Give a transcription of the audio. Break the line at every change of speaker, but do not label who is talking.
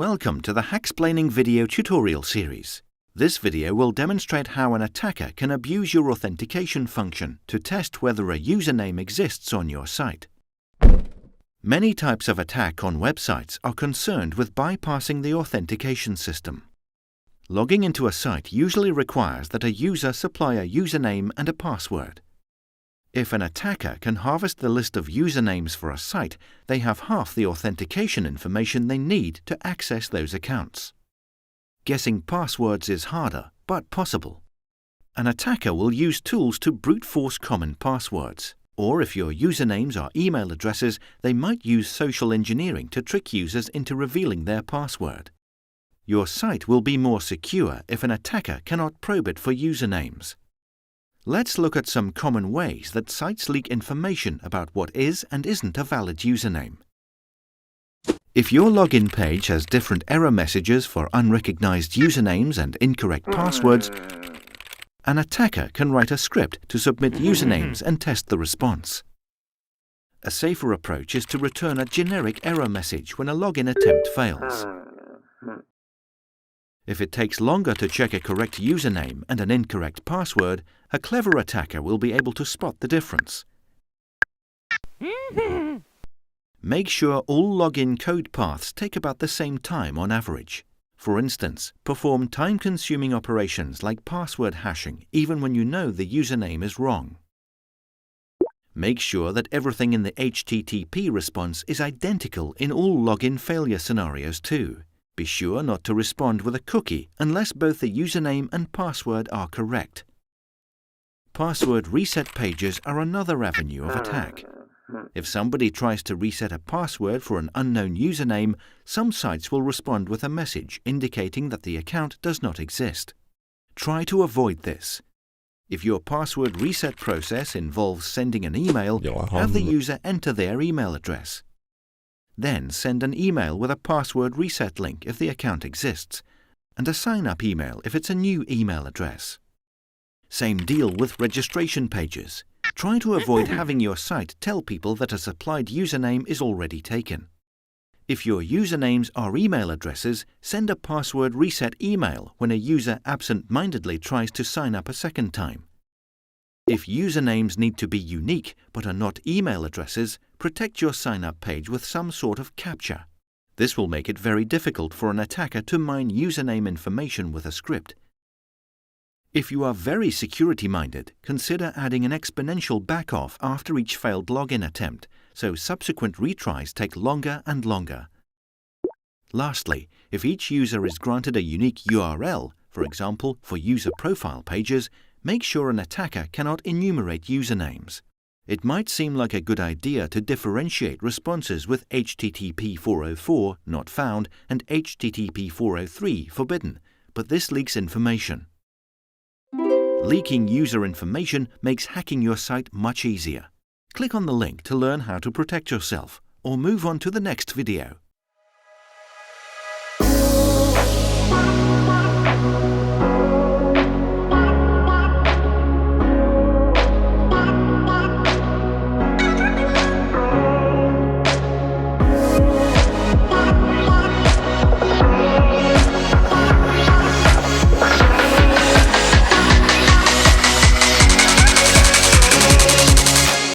Welcome to the Hacksplaining video tutorial series. This video will demonstrate how an attacker can abuse your authentication function to test whether a username exists on your site. Many types of attack on websites are concerned with bypassing the authentication system. Logging into a site usually requires that a user supply a username and a password. If an attacker can harvest the list of usernames for a site, they have half the authentication information they need to access those accounts. Guessing passwords is harder, but possible. An attacker will use tools to brute force common passwords, or if your usernames are email addresses, they might use social engineering to trick users into revealing their password. Your site will be more secure if an attacker cannot probe it for usernames. Let's look at some common ways that sites leak information about what is and isn't a valid username. If your login page has different error messages for unrecognized usernames and incorrect passwords, an attacker can write a script to submit usernames and test the response. A safer approach is to return a generic error message when a login attempt fails. If it takes longer to check a correct username and an incorrect password, a clever attacker will be able to spot the difference. Make sure all login code paths take about the same time on average. For instance, perform time-consuming operations like password hashing even when you know the username is wrong. Make sure that everything in the HTTP response is identical in all login failure scenarios too. Be sure not to respond with a cookie unless both the username and password are correct. Password reset pages are another avenue of attack. If somebody tries to reset a password for an unknown username, some sites will respond with a message indicating that the account does not exist. Try to avoid this. If your password reset process involves sending an email, have the user enter their email address. Then send an email with a password reset link if the account exists, and a sign-up email if it's a new email address. Same deal with registration pages. Try to avoid having your site tell people that a supplied username is already taken. If your usernames are email addresses, send a password reset email when a user absent-mindedly tries to sign up a second time. If usernames need to be unique but are not email addresses, protect your sign-up page with some sort of captcha. This will make it very difficult for an attacker to mine username information with a script. If you are very security-minded, consider adding an exponential backoff after each failed login attempt, so subsequent retries take longer and longer. Lastly, if each user is granted a unique URL, for example for user profile pages, make sure an attacker cannot enumerate usernames. It might seem like a good idea to differentiate responses with HTTP 404 not found and HTTP 403 forbidden, but this leaks information. Leaking user information makes hacking your site much easier. Click on the link to learn how to protect yourself, or move on to the next video.